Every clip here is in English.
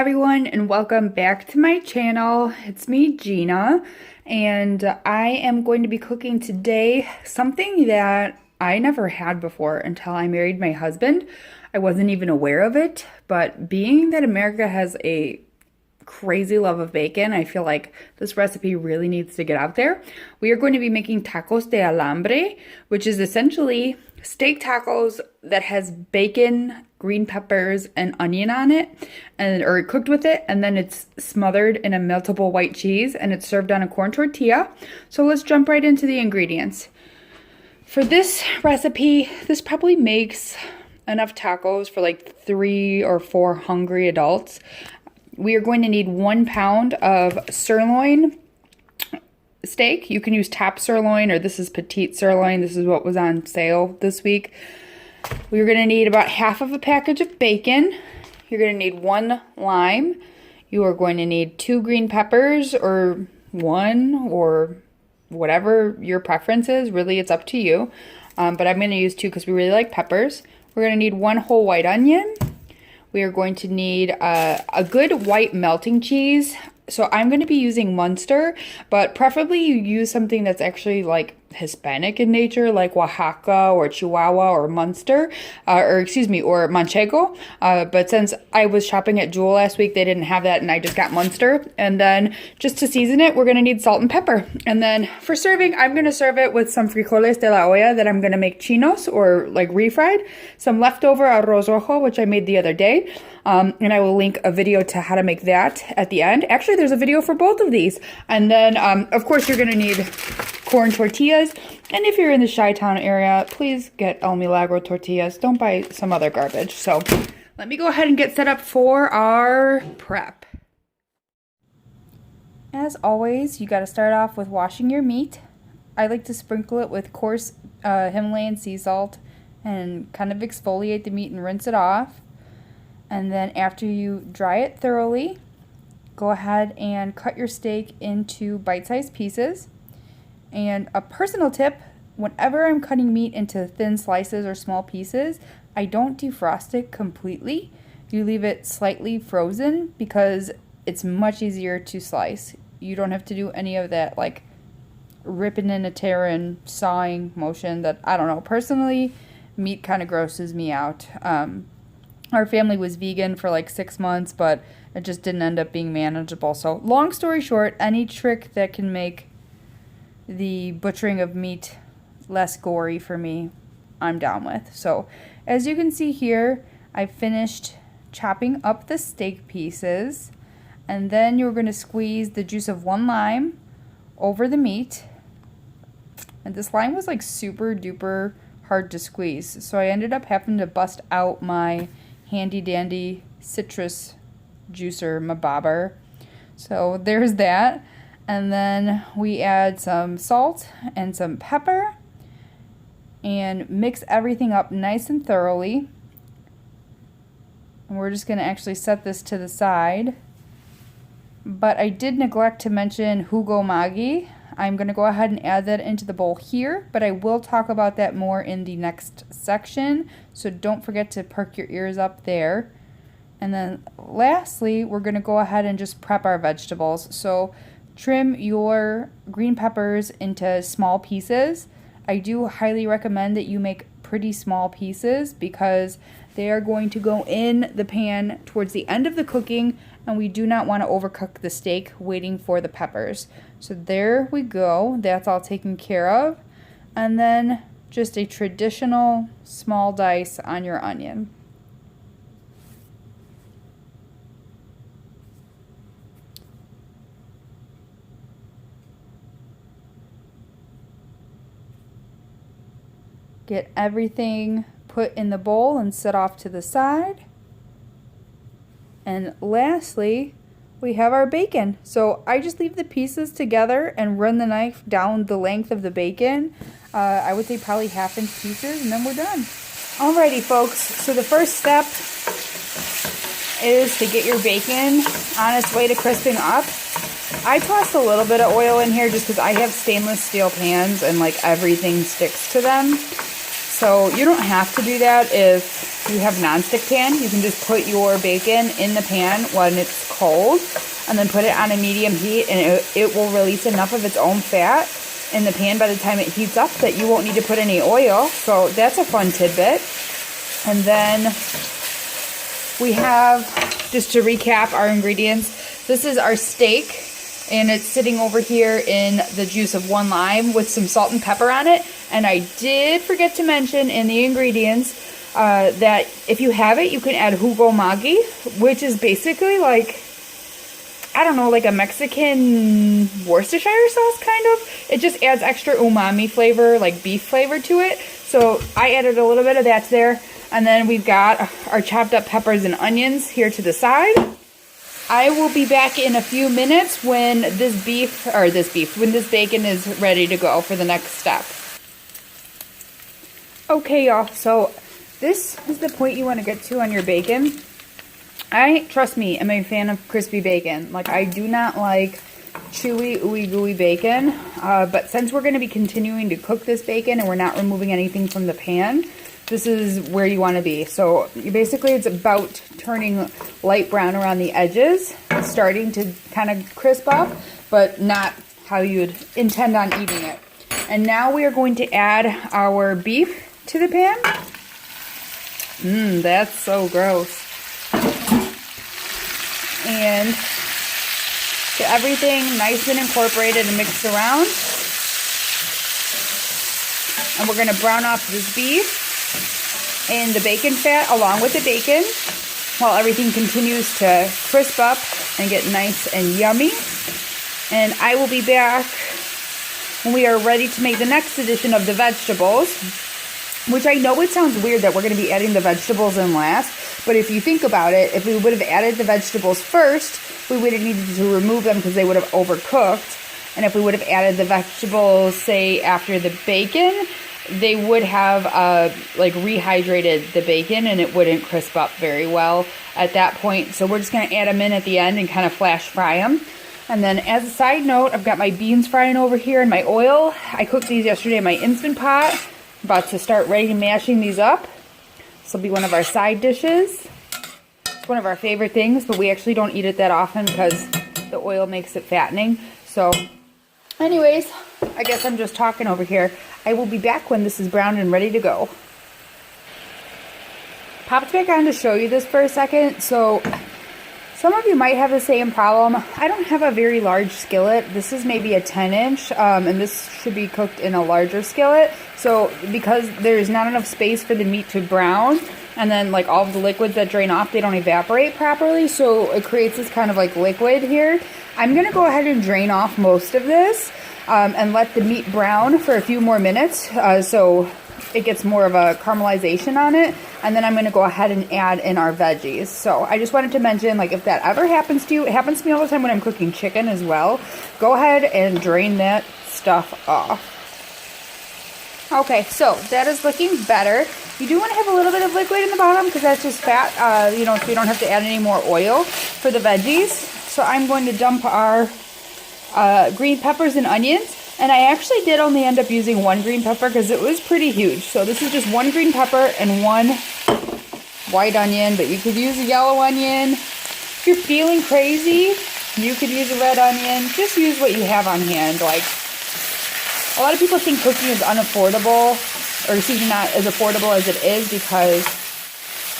everyone, and welcome back to my channel. It's me, Gina, and I am going to be cooking today something that I never had before until I married my husband. I wasn't even aware of it, but being that America has a crazy love of bacon, I feel like this recipe really needs to get out there. We are going to be making tacos de alambre, which is essentially steak tacos that has bacon, green peppers, and onion on it, or cooked with it, and then it's smothered in a meltable white cheese, and it's served on a corn tortilla. So let's jump right into the ingredients. For this recipe, this probably makes enough tacos for like 3 or 4 hungry adults. We are going to need 1 pound of sirloin steak. You can use top sirloin, or this is petite sirloin. This is what was on sale this week. We're going to need about half of a package of bacon. You're going to need 1 lime. You are going to need 2 green peppers, or 1, or whatever your preference is. Really, it's up to you. But I'm going to use 2 because we really like peppers. We're going to need 1 whole white onion. We are going to need a good white melting cheese. So I'm going to be using Munster, but preferably you use something that's actually like Hispanic in nature, like Oaxaca or Chihuahua or Munster, or Manchego. But since I was shopping at Jewel last week, they didn't have that, and I just got Munster. And then just to season it, we're going to need salt and pepper. And then for serving, I'm going to serve it with some frijoles de la olla that I'm going to make chinos, or like refried, some leftover arroz rojo, which I made the other day. And I will link a video to how to make that at the end. Actually, there's a video for both of these. And then, of course, you're going to need corn tortillas. And if you're in the Chi-Town area, please get El Milagro tortillas. Don't buy some other garbage. So let me go ahead and get set up for our prep. As always, you got to start off with washing your meat. I like to sprinkle it with coarse Himalayan sea salt and kind of exfoliate the meat and rinse it off. And then after you dry it thoroughly, go ahead and cut your steak into bite-sized pieces. And a personal tip, whenever I'm cutting meat into thin slices or small pieces, I don't defrost it completely. You leave it slightly frozen because it's much easier to slice. You don't have to do any of that like ripping and a tearing, sawing motion that, I don't know, personally, meat kind of grosses me out. Our family was vegan for like 6 months, but it just didn't end up being manageable. So long story short, any trick that can make the butchering of meat less gory for me, I'm down with. So as you can see here, I finished chopping up the steak pieces, and then you're going to squeeze the juice of 1 lime over the meat. And this lime was like super duper hard to squeeze, so I ended up having to bust out my handy dandy citrus juicer, my bobber. So there's that. And then we add some salt and some pepper and mix everything up nice and thoroughly. And we're just going to actually set this to the side. But I did neglect to mention Hugo Magi. I'm going to go ahead and add that into the bowl here, but I will talk about that more in the next section, so don't forget to perk your ears up there. And then lastly, we're going to go ahead and just prep our vegetables. So trim your green peppers into small pieces. I do highly recommend that you make pretty small pieces because they are going to go in the pan towards the end of the cooking, and we do not want to overcook the steak waiting for the peppers. So there we go. That's all taken care of. And then just a traditional small dice on your onion. Get everything put in the bowl and set off to the side. And lastly, we have our bacon. So I just leave the pieces together and run the knife down the length of the bacon. I would say probably 1/2-inch pieces, and then we're done. Alrighty, folks. So the first step is to get your bacon on its way to crisping up. I tossed a little bit of oil in here just because I have stainless steel pans and like everything sticks to them. So you don't have to do that if you have nonstick pan, you can just put your bacon in the pan when it's cold and then put it on a medium heat, and it will release enough of its own fat in the pan by the time it heats up that you won't need to put any oil. So that's a fun tidbit. And then we have, just to recap our ingredients, this is our steak, and it's sitting over here in the juice of 1 lime with some salt and pepper on it. And I did forget to mention in the ingredients that if you have it, you can add jugo magi, which is basically like, I don't know, like a Mexican Worcestershire sauce, kind of. It just adds extra umami flavor, like beef flavor to it. So I added a little bit of that there. And then we've got our chopped up peppers and onions here to the side. I will be back in a few minutes when when this bacon is ready to go for the next step. Okay, y'all, so this is the point you want to get to on your bacon. Trust me, I'm a fan of crispy bacon. Like, I do not like chewy, ooey gooey bacon, but since we're going to be continuing to cook this bacon and we're not removing anything from the pan, this is where you want to be. So basically it's about turning light brown around the edges. It's starting to kind of crisp up, but not how you'd intend on eating it. And now we are going to add our beef to the pan. That's so gross. And get everything nice and incorporated and mixed around. And we're going to brown off this beef and the bacon fat along with the bacon while everything continues to crisp up and get nice and yummy. And I will be back when we are ready to make the next addition of the vegetables, which I know it sounds weird that we're going to be adding the vegetables in last, but if you think about it, if we would have added the vegetables first, we would have needed to remove them because they would have overcooked. And if we would have added the vegetables, say, after the bacon, they would have like rehydrated the bacon and it wouldn't crisp up very well at that point. So we're just going to add them in at the end and kind of flash fry them. And then as a side note, I've got my beans frying over here in my oil. I cooked these yesterday in my Instant Pot. About to start ready mashing these up. This will be one of our side dishes. It's one of our favorite things, but we actually don't eat it that often because the oil makes it fattening. So anyways, I guess I'm just talking over here. I will be back when this is browned and ready to go. Popped back on to show you this for a second. So some of you might have the same problem. I don't have a very large skillet. This is maybe a 10-inch, and this should be cooked in a larger skillet. So because there's not enough space for the meat to brown, and then like all of the liquids that drain off, they don't evaporate properly, so it creates this kind of like liquid here. I'm going to go ahead and drain off most of this and let the meat brown for a few more minutes so it gets more of a caramelization on it, and then I'm going to go ahead and add in our veggies. So I just wanted to mention, like, if that ever happens to you, it happens to me all the time when I'm cooking chicken as well, go ahead and drain that stuff off. Okay, so that is looking better. You do want to have a little bit of liquid in the bottom because that's just fat, you know, so you don't have to add any more oil for the veggies. So I'm going to dump our green peppers and onions. And I actually did only end up using 1 green pepper because it was pretty huge. So this is just 1 green pepper and 1 white onion, but you could use a yellow onion. If you're feeling crazy, you could use a red onion. Just use what you have on hand. Like, a lot of people think cooking is unaffordable, or excuse me, not as affordable as it is, because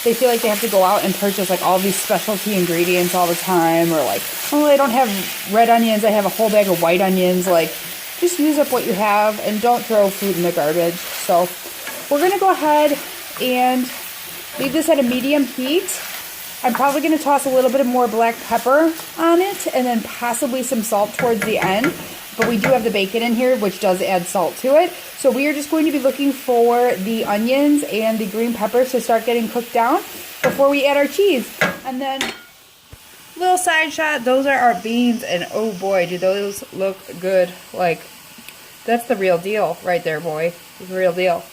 they feel like they have to go out and purchase like all these specialty ingredients all the time, or like, oh, I don't have red onions, I have a whole bag of white onions. Like, just use up what you have and don't throw food in the garbage. So we're going to go ahead and leave this at a medium heat. I'm probably going to toss a little bit of more black pepper on it and then possibly some salt towards the end. But we do have the bacon in here, which does add salt to it. So we are just going to be looking for the onions and the green peppers to start getting cooked down before we add our cheese. And then, little side shot, those are our beans, and oh boy, do those look good. Like, that's the real deal right there, boy. It's the real deal.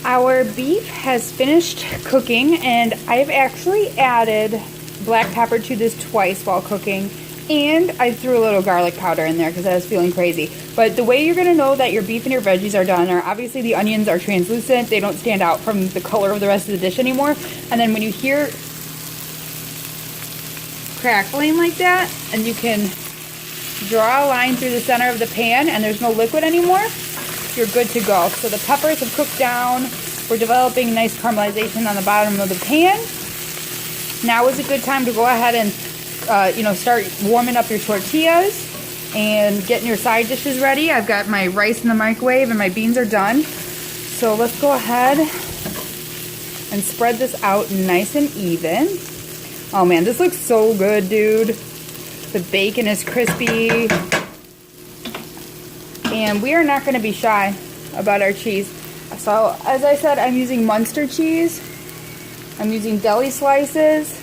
Our beef has finished cooking, and I've actually added black pepper to this twice while cooking, And I threw a little garlic powder in there because I was feeling crazy. But the way you're going to know that your beef and your veggies are done are obviously the onions are translucent. They don't stand out from the color of the rest of the dish anymore. And then when you hear crackling like that, and you can draw a line through the center of the pan and there's no liquid anymore, you're good to go. So the peppers have cooked down. We're developing nice caramelization on the bottom of the pan. Now is a good time to go ahead and start warming up your tortillas and getting your side dishes ready. I've got my rice in the microwave and my beans are done. So let's go ahead and spread this out nice and even. Oh man, this looks so good, dude. The bacon is crispy. And we are not going to be shy about our cheese. So as I said, I'm using Munster cheese. I'm using deli slices.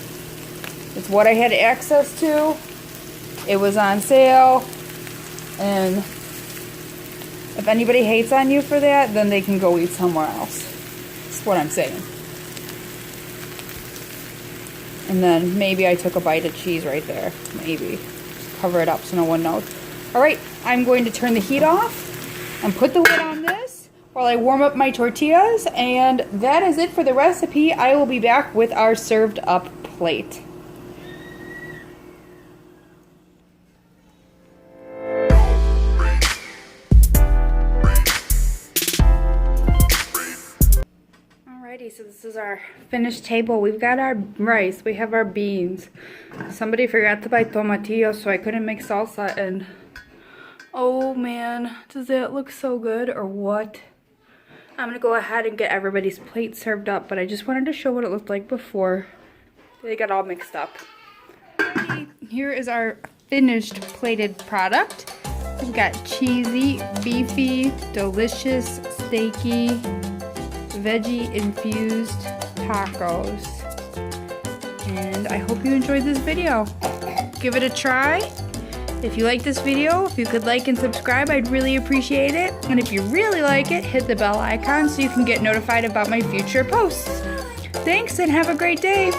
It's what I had access to. It was on sale. And if anybody hates on you for that, then they can go eat somewhere else. That's what I'm saying. And then maybe I took a bite of cheese right there. Maybe. Just cover it up so no one knows. Alright, I'm going to turn the heat off and put the lid on this while I warm up my tortillas. And that is it for the recipe. I will be back with our served up plate. Alrighty, so this is our finished table. We've got our rice, we have our beans. Somebody forgot to buy tomatillo, so I couldn't make salsa, and oh man, does that look so good or what? I'm gonna go ahead and get everybody's plate served up, but I just wanted to show what it looked like before they got all mixed up. Here is our finished plated product. We've got cheesy, beefy, delicious, steaky, veggie infused tacos. And I hope you enjoyed this video. Give it a try. If you like this video, if you could like and subscribe, I'd really appreciate it. And if you really like it, hit the bell icon so you can get notified about my future posts. Thanks and have a great day.